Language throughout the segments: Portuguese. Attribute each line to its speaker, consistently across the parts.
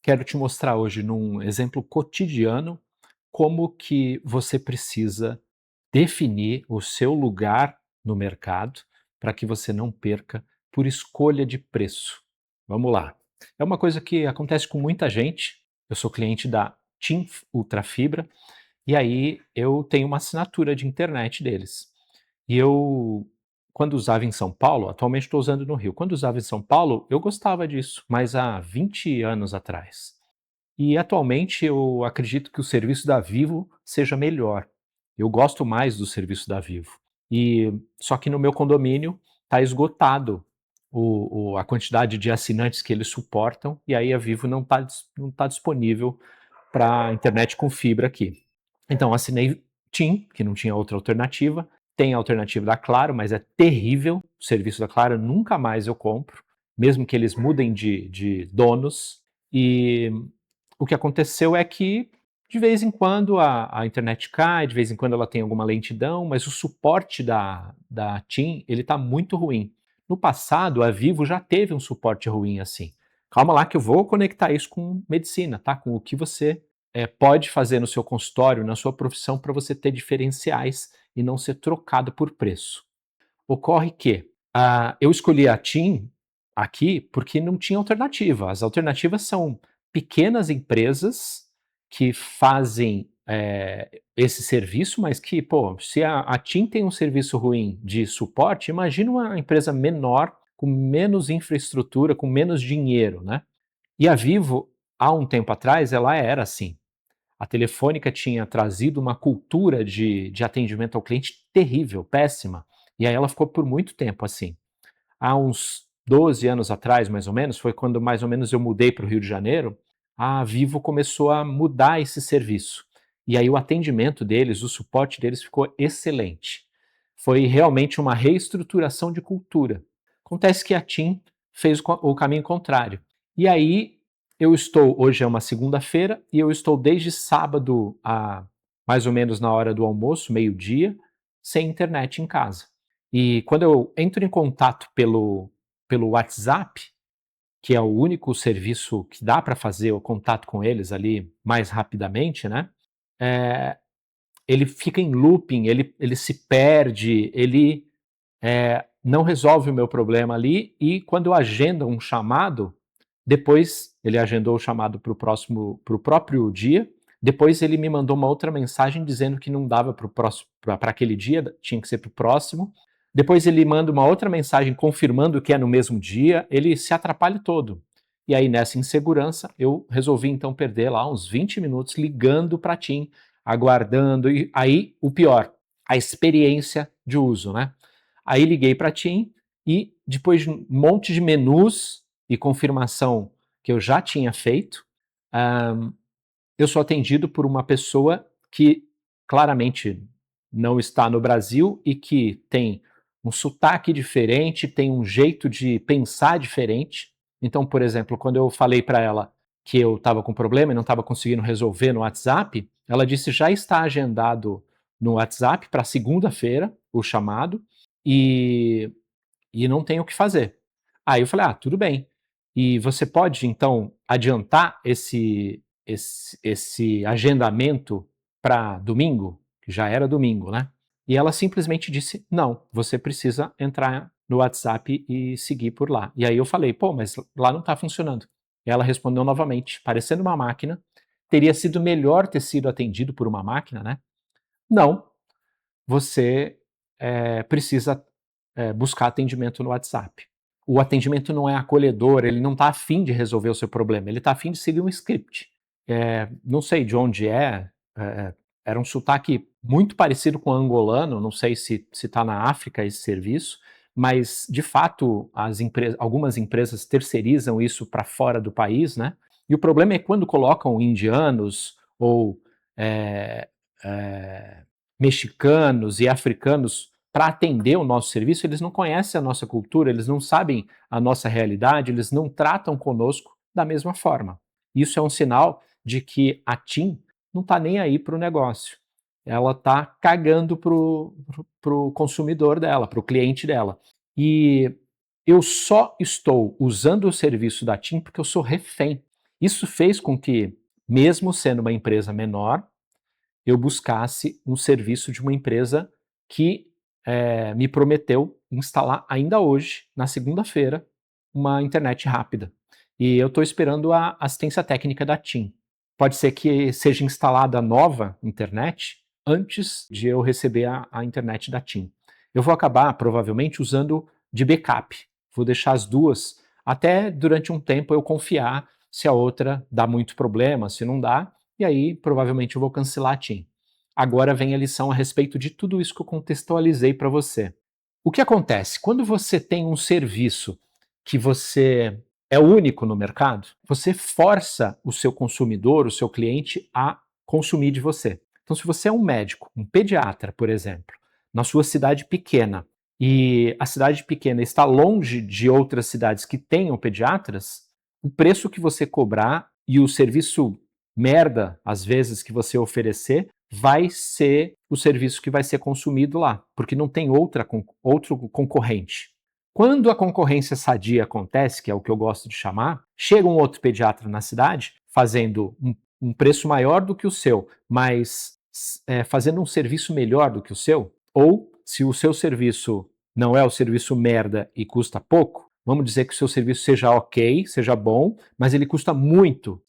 Speaker 1: quero te mostrar hoje num exemplo cotidiano como que você precisa definir o seu lugar no mercado para que você não perca por escolha de preço. Vamos lá. É uma coisa que acontece com muita gente. Eu sou cliente da TIM Ultrafibra e aí eu tenho uma assinatura de internet deles. E eu, quando usava em São Paulo, atualmente estou usando no Rio. Quando usava em São Paulo, eu gostava disso, mas há 20 anos atrás. E atualmente eu acredito que o serviço da Vivo seja melhor. Eu gosto mais do serviço da Vivo. E só que no meu condomínio está esgotado a quantidade de assinantes que eles suportam, e aí a Vivo não tá disponível para internet com fibra aqui. Então assinei TIM, que não tinha outra alternativa. Tem a alternativa da Claro, mas é terrível. O serviço da Claro nunca mais eu compro, mesmo que eles mudem de donos. E o que aconteceu é que, de vez em quando, a internet cai, de vez em quando ela tem alguma lentidão, mas o suporte da TIM está muito ruim. No passado, a Vivo já teve um suporte ruim assim. Calma lá que eu vou conectar isso com medicina, tá? Com o que você pode fazer no seu consultório, na sua profissão, para você ter diferenciais e não ser trocado por preço. Ocorre que eu escolhi a TIM aqui porque não tinha alternativa. As alternativas são pequenas empresas que fazem esse serviço, mas que, pô, se a TIM tem um serviço ruim de suporte, imagina uma empresa menor, com menos infraestrutura, com menos dinheiro, né? E a Vivo, há um tempo atrás, ela era assim. A Telefônica tinha trazido uma cultura de atendimento ao cliente terrível, péssima, e aí ela ficou por muito tempo assim. Há uns 12 anos atrás, mais ou menos, foi quando mais ou menos eu mudei para o Rio de Janeiro, a Vivo começou a mudar esse serviço. E aí o atendimento deles, o suporte deles ficou excelente. Foi realmente uma reestruturação de cultura. Acontece que a TIM fez o caminho contrário. E aí hoje é uma segunda-feira, e eu estou desde sábado a mais ou menos na hora do almoço, meio-dia, sem internet em casa. E quando eu entro em contato pelo WhatsApp, que é o único serviço que dá para fazer o contato com eles ali mais rapidamente, né? É, ele fica em looping, ele se perde, ele não resolve o meu problema ali, e quando eu agendo um chamado, depois ele agendou o chamado para o próprio dia, depois ele me mandou uma outra mensagem dizendo que não dava para aquele dia, tinha que ser para o próximo. Depois ele manda uma outra mensagem confirmando que é no mesmo dia, ele se atrapalha todo. E aí, nessa insegurança, eu resolvi então perder lá uns 20 minutos ligando para a TIM, aguardando, e aí o pior, a experiência de uso, né? Aí liguei para a TIM e depois de um monte de menus e confirmação que eu já tinha feito, eu sou atendido por uma pessoa que claramente não está no Brasil e que tem um sotaque diferente, tem um jeito de pensar diferente. Então, por exemplo, quando eu falei para ela que eu estava com problema e não estava conseguindo resolver no WhatsApp, ela disse já está agendado no WhatsApp para segunda-feira o chamado, e não tem o que fazer. Aí eu falei, tudo bem. E você pode, então, adiantar esse agendamento para domingo? Que já era domingo, né? E ela simplesmente disse, não, você precisa entrar no WhatsApp e seguir por lá. E aí eu falei, pô, mas lá não está funcionando. E ela respondeu novamente, parecendo uma máquina. Teria sido melhor ter sido atendido por uma máquina, né? Não, você precisa buscar atendimento no WhatsApp. O atendimento não é acolhedor, ele não está afim de resolver o seu problema, ele está afim de seguir um script. Não sei de onde era um sotaque muito parecido com o angolano, não sei se está na África esse serviço, mas de fato algumas empresas terceirizam isso para fora do país, né? E o problema é quando colocam indianos ou é, é, mexicanos e africanos para atender o nosso serviço, eles não conhecem a nossa cultura, eles não sabem a nossa realidade, eles não tratam conosco da mesma forma. Isso é um sinal de que a TIM não está nem aí para o negócio. Ela está cagando para o consumidor dela, para o cliente dela. E eu só estou usando o serviço da TIM porque eu sou refém. Isso fez com que, mesmo sendo uma empresa menor, eu buscasse um serviço de uma empresa que me prometeu instalar ainda hoje, na segunda-feira, uma internet rápida. E eu estou esperando a assistência técnica da TIM. Pode ser que seja instalada a nova internet antes de eu receber a internet da TIM. Eu vou acabar, provavelmente, usando de backup. Vou deixar as duas até durante um tempo eu confiar se a outra dá muito problema, se não dá, e aí provavelmente eu vou cancelar a TIM. Agora vem a lição a respeito de tudo isso que eu contextualizei para você. O que acontece? Quando você tem um serviço que você é único no mercado, você força o seu consumidor, o seu cliente, a consumir de você. Então, se você é um médico, um pediatra, por exemplo, na sua cidade pequena, e a cidade pequena está longe de outras cidades que tenham pediatras, o preço que você cobrar e o serviço merda, às vezes, que você oferecer, vai ser o serviço que vai ser consumido lá, porque não tem outro concorrente. Quando a concorrência sadia acontece, que é o que eu gosto de chamar, chega um outro pediatra na cidade fazendo um preço maior do que o seu, mas fazendo um serviço melhor do que o seu, ou se o seu serviço não é o serviço merda e custa pouco, vamos dizer que o seu serviço seja ok, seja bom, mas ele custa muito,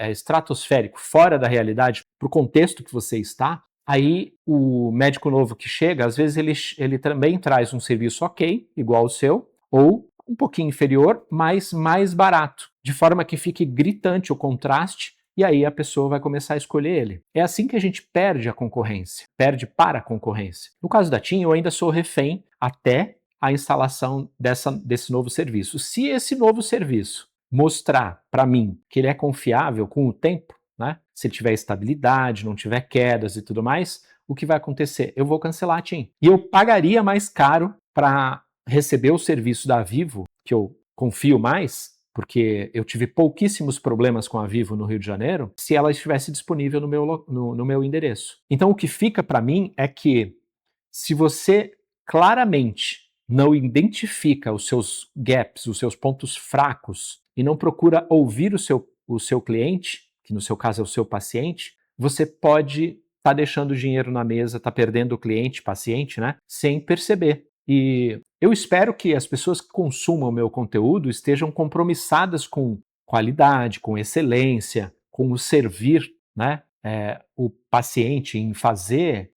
Speaker 1: estratosférico, fora da realidade, para o contexto que você está, aí o médico novo que chega, às vezes ele também traz um serviço ok, igual ao seu, ou um pouquinho inferior, mas mais barato, de forma que fique gritante o contraste, e aí a pessoa vai começar a escolher ele. É assim que a gente perde a concorrência, perde para a concorrência. No caso da TIM, eu ainda sou refém até a instalação desse novo serviço. Se esse novo serviço mostrar para mim que ele é confiável com o tempo, né? Se ele tiver estabilidade, não tiver quedas e tudo mais, o que vai acontecer? Eu vou cancelar a TIM. E eu pagaria mais caro para receber o serviço da Vivo, que eu confio mais, porque eu tive pouquíssimos problemas com a Vivo no Rio de Janeiro, se ela estivesse disponível no meu endereço. Então o que fica para mim é que se você claramente não identifica os seus gaps, os seus pontos fracos, e não procura ouvir o seu cliente, que no seu caso é o seu paciente, você pode estar deixando o dinheiro na mesa, estar perdendo o cliente, paciente, né, sem perceber. E eu espero que as pessoas que consumam o meu conteúdo estejam compromissadas com qualidade, com excelência, com o servir, né, o paciente, em fazer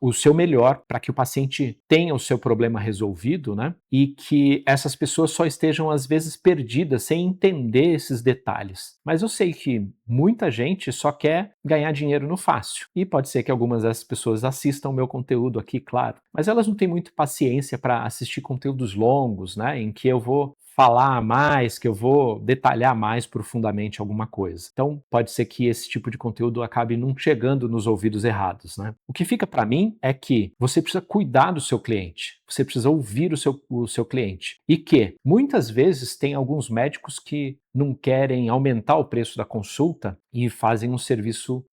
Speaker 1: o seu melhor para que o paciente tenha o seu problema resolvido, né? E que essas pessoas só estejam às vezes perdidas sem entender esses detalhes. Mas eu sei que muita gente só quer ganhar dinheiro no fácil. E pode ser que algumas dessas pessoas assistam o meu conteúdo aqui, claro, mas elas não têm muita paciência para assistir conteúdos longos, né? Em que eu vou falar mais, que eu vou detalhar mais profundamente alguma coisa. Então, pode ser que esse tipo de conteúdo acabe não chegando nos ouvidos errados, né? O que fica para mim é que você precisa cuidar do seu cliente, você precisa ouvir o seu cliente. E que, muitas vezes, tem alguns médicos que não querem aumentar o preço da consulta e fazem um serviço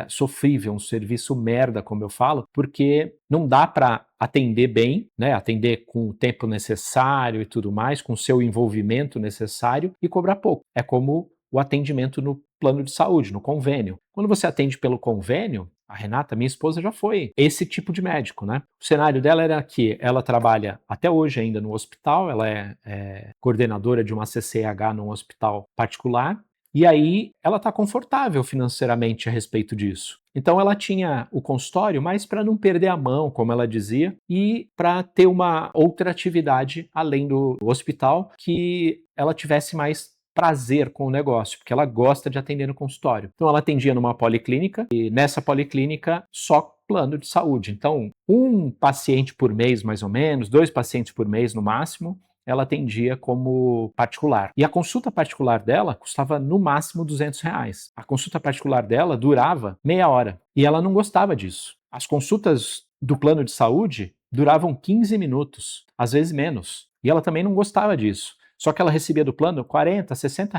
Speaker 1: sofrível, um serviço merda, como eu falo, porque não dá para atender bem, né, atender com o tempo necessário e tudo mais, com o seu envolvimento necessário e cobrar pouco. É como o atendimento no plano de saúde, no convênio. Quando você atende pelo convênio, a Renata, minha esposa, já foi esse tipo de médico, né? O cenário dela era que ela trabalha até hoje ainda no hospital, ela é coordenadora de uma CCH num hospital particular, e aí ela está confortável financeiramente a respeito disso. Então ela tinha o consultório, mas para não perder a mão, como ela dizia, e para ter uma outra atividade além do hospital que ela tivesse mais prazer com o negócio, porque ela gosta de atender no consultório. Então ela atendia numa policlínica e nessa policlínica só plano de saúde. Então, um paciente por mês, mais ou menos, 2 pacientes por mês no máximo, ela atendia como particular. E a consulta particular dela custava no máximo R$ 200. A consulta particular dela durava meia hora e ela não gostava disso. As consultas do plano de saúde duravam 15 minutos, às vezes menos. E ela também não gostava disso. Só que ela recebia do plano R$ 40, R$ 60,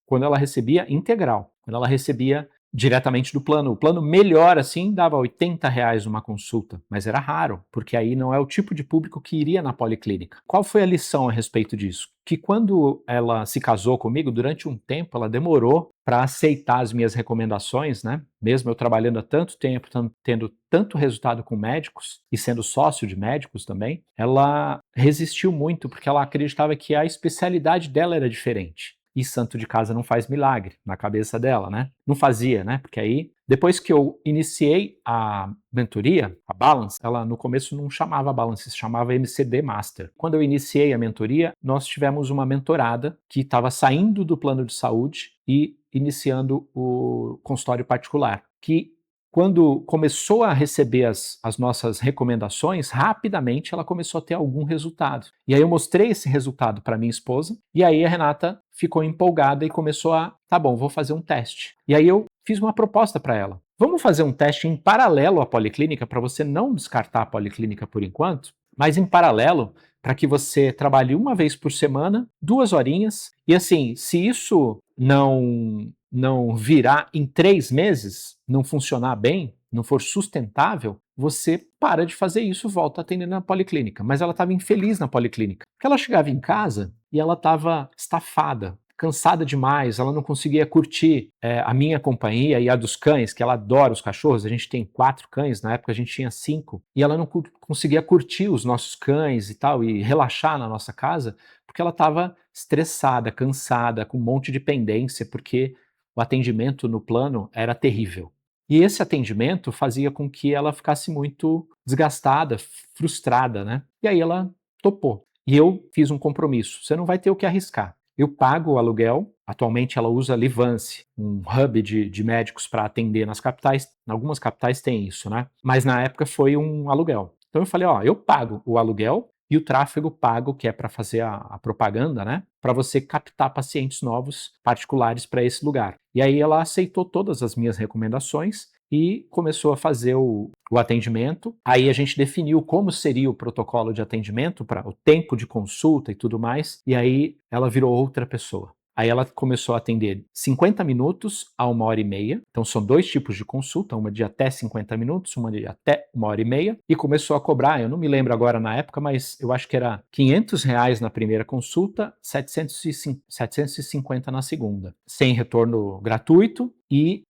Speaker 1: quando ela recebia integral. Quando ela recebia diretamente do plano. O plano melhor, assim, dava R$ 80 uma consulta, mas era raro, porque aí não é o tipo de público que iria na policlínica. Qual foi a lição a respeito disso? Que quando ela se casou comigo, durante um tempo, ela demorou para aceitar as minhas recomendações, né? Mesmo eu trabalhando há tanto tempo, tendo tanto resultado com médicos e sendo sócio de médicos também, ela resistiu muito porque ela acreditava que a especialidade dela era diferente. E santo de casa não faz milagre, na cabeça dela, né? Não fazia, né? Porque aí, depois que eu iniciei a mentoria, a Balance, ela no começo não chamava Balance, se chamava MCD Master. Quando eu iniciei a mentoria, nós tivemos uma mentorada que estava saindo do plano de saúde e iniciando o consultório particular, que quando começou a receber as nossas recomendações, rapidamente ela começou a ter algum resultado. E aí eu mostrei esse resultado para minha esposa, e aí a Renata ficou empolgada e começou tá bom, vou fazer um teste. E aí eu fiz uma proposta para ela. Vamos fazer um teste em paralelo à policlínica, para você não descartar a policlínica por enquanto, mas em paralelo, para que você trabalhe uma vez por semana, 2 horinhas, e assim, se isso não virar em 3 meses, não funcionar bem, não for sustentável, você para de fazer isso, volta a atender na policlínica. Mas ela estava infeliz na policlínica, porque ela chegava em casa e ela estava estafada, cansada demais, ela não conseguia curtir a minha companhia e a dos cães, que ela adora os cachorros, a gente tem 4 cães, na época a gente tinha 5, e ela não conseguia curtir os nossos cães e tal, e relaxar na nossa casa, porque ela estava estressada, cansada, com um monte de pendência, porque o atendimento no plano era terrível. E esse atendimento fazia com que ela ficasse muito desgastada, frustrada, né? E aí ela topou. E eu fiz um compromisso: você não vai ter o que arriscar. Eu pago o aluguel. Atualmente ela usa Livance, um hub de médicos para atender nas capitais. Em algumas capitais tem isso, né? Mas na época foi um aluguel. Então eu falei, ó, eu pago o aluguel e o tráfego pago, que é para fazer a propaganda, né? Para você captar pacientes novos particulares para esse lugar. E aí ela aceitou todas as minhas recomendações e começou a fazer o atendimento. Aí a gente definiu como seria o protocolo de atendimento, para o tempo de consulta e tudo mais, e aí ela virou outra pessoa. Aí ela começou a atender 50 minutos a 1 hora e meia. Então são 2 tipos de consulta, uma de até 50 minutos, uma de até 1 hora e meia. E começou a cobrar, eu não me lembro agora na época, mas eu acho que era R$ 500 na primeira consulta, 750 na segunda. Sem retorno gratuito e,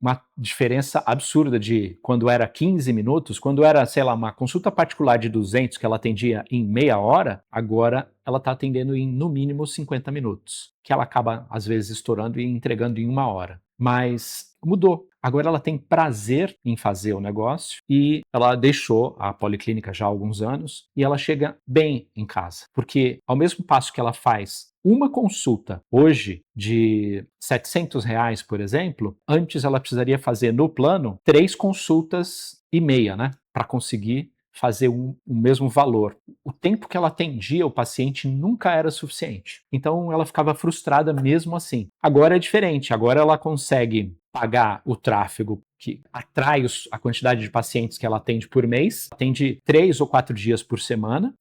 Speaker 1: uma diferença absurda de quando era 15 minutos, quando era, sei lá, uma consulta particular de 200 que ela atendia em meia hora, agora ela está atendendo em, no mínimo, 50 minutos, que ela acaba, às vezes, estourando e entregando em 1 hora. Mas mudou. Agora ela tem prazer em fazer o negócio e ela deixou a policlínica já há alguns anos e ela chega bem em casa, porque ao mesmo passo que ela faz uma consulta hoje de R$ 700, por exemplo, antes ela precisaria fazer no plano 3 consultas e meia, né, para conseguir fazer o mesmo valor. O tempo que ela atendia o paciente nunca era suficiente. Então ela ficava frustrada mesmo assim. Agora é diferente, agora ela consegue pagar o tráfego que atrai a quantidade de pacientes que ela atende por mês, atende 3 ou 4 dias por semana,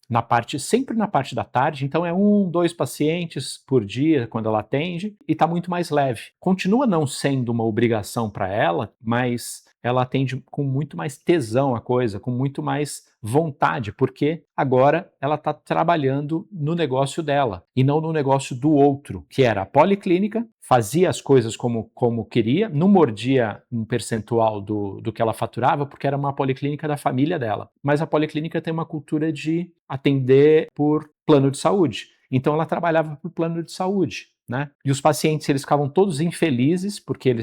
Speaker 1: sempre na parte da tarde, então é 1, 2 pacientes por dia quando ela atende, e está muito mais leve. Continua não sendo uma obrigação para ela, mas ela atende com muito mais tesão a coisa, com muito mais vontade, porque agora ela está trabalhando no negócio dela e não no negócio do outro, que era a policlínica, fazia as coisas como queria, não mordia um percentual do que ela faturava, porque era uma policlínica da família dela. Mas a policlínica tem uma cultura de atender por plano de saúde. Então ela trabalhava por plano de saúde, né? E os pacientes, eles ficavam todos infelizes, porque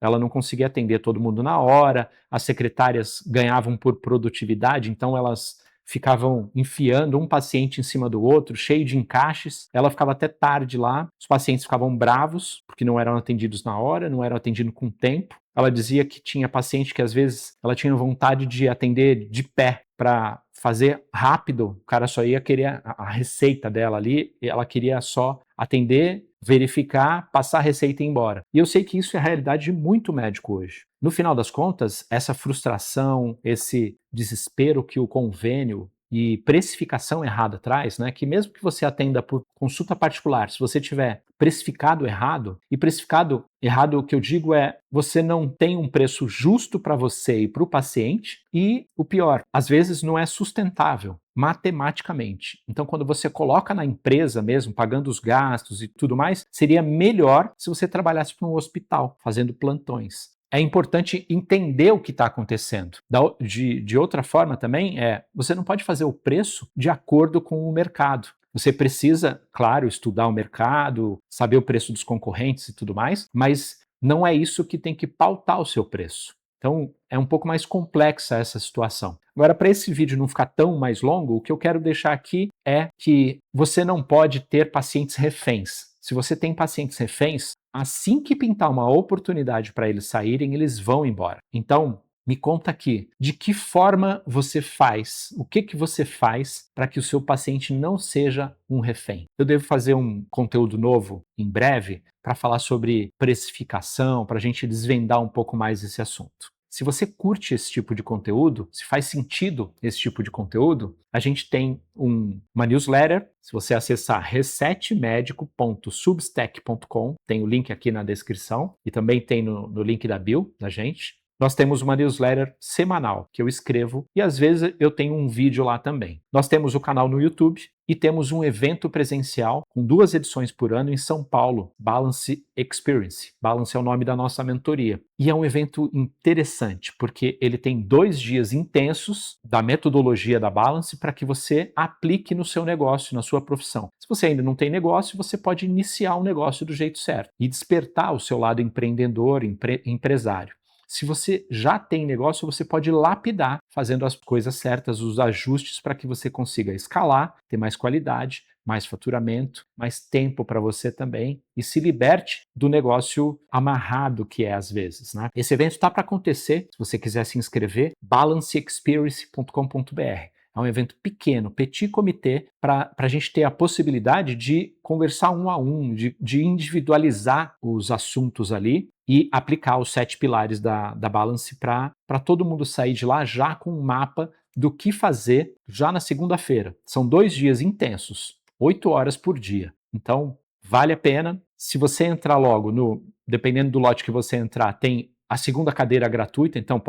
Speaker 1: ela não conseguia atender todo mundo na hora, as secretárias ganhavam por produtividade, então elas ficavam enfiando um paciente em cima do outro, cheio de encaixes. Ela ficava até tarde lá, os pacientes ficavam bravos, porque não eram atendidos na hora, não eram atendidos com tempo. Ela dizia que tinha paciente que às vezes ela tinha vontade de atender de pé para fazer rápido, o cara só ia querer a receita dela ali, e ela queria só atender, verificar, passar a receita e ir embora. E eu sei que isso é a realidade de muito médico hoje. No final das contas, essa frustração, esse desespero que o convênio e precificação errada atrás, né, que mesmo que você atenda por consulta particular, se você tiver precificado errado, e precificado errado o que eu digo é, você não tem um preço justo para você e para o paciente, e o pior, às vezes não é sustentável matematicamente. Então, quando você coloca na empresa mesmo, pagando os gastos e tudo mais, seria melhor se você trabalhasse para um hospital, fazendo plantões. É importante entender o que está acontecendo. De outra forma também, você não pode fazer o preço de acordo com o mercado. Você precisa, claro, estudar o mercado, saber o preço dos concorrentes e tudo mais, mas não é isso que tem que pautar o seu preço. Então, é um pouco mais complexa essa situação. Agora, para esse vídeo não ficar tão mais longo, o que eu quero deixar aqui é que você não pode ter pacientes reféns. Se você tem pacientes reféns, assim que pintar uma oportunidade para eles saírem, eles vão embora. Então, me conta aqui, de que forma você faz, o que você faz para que o seu paciente não seja um refém? Eu devo fazer um conteúdo novo em breve para falar sobre precificação, para a gente desvendar um pouco mais esse assunto. Se você curte esse tipo de conteúdo, se faz sentido esse tipo de conteúdo, a gente tem uma newsletter. Se você acessar resetmedico.substack.com, tem o link aqui na descrição e também tem no link da bio da gente. Nós temos uma newsletter semanal que eu escrevo e às vezes eu tenho um vídeo lá também. Nós temos o canal no YouTube e temos um evento presencial com 2 edições por ano em São Paulo, Balance Experience. Balance é o nome da nossa mentoria. E é um evento interessante porque ele tem 2 dias intensos da metodologia da Balance para que você aplique no seu negócio, na sua profissão. Se você ainda não tem negócio, você pode iniciar um negócio do jeito certo e despertar o seu lado empreendedor, empresário. Se você já tem negócio, você pode lapidar, fazendo as coisas certas, os ajustes para que você consiga escalar, ter mais qualidade, mais faturamento, mais tempo para você também e se liberte do negócio amarrado que é às vezes, né? Esse evento está para acontecer, se você quiser se inscrever, balanceexperience.com.br. É um evento pequeno, petit comité, para a gente ter a possibilidade de conversar um a um, de individualizar os assuntos ali e aplicar os 7 pilares da Balance para todo mundo sair de lá já com um mapa do que fazer já na segunda-feira. São 2 dias intensos, 8 horas por dia. Então, vale a pena. Se você entrar logo, dependendo do lote que você entrar, tem a segunda cadeira gratuita, então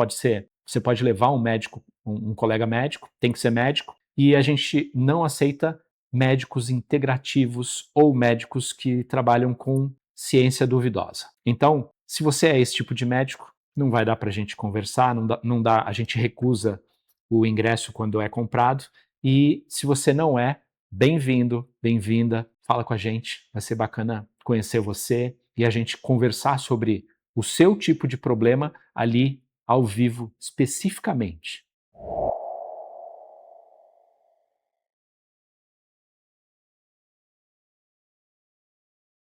Speaker 1: você pode levar um médico, um colega médico, tem que ser médico, e a gente não aceita médicos integrativos ou médicos que trabalham com ciência duvidosa. Então, se você é esse tipo de médico, não vai dar para a gente conversar, não dá, a gente recusa o ingresso quando é comprado, e se você não é, bem-vindo, bem-vinda, fala com a gente, vai ser bacana conhecer você e a gente conversar sobre o seu tipo de problema ali ao vivo especificamente.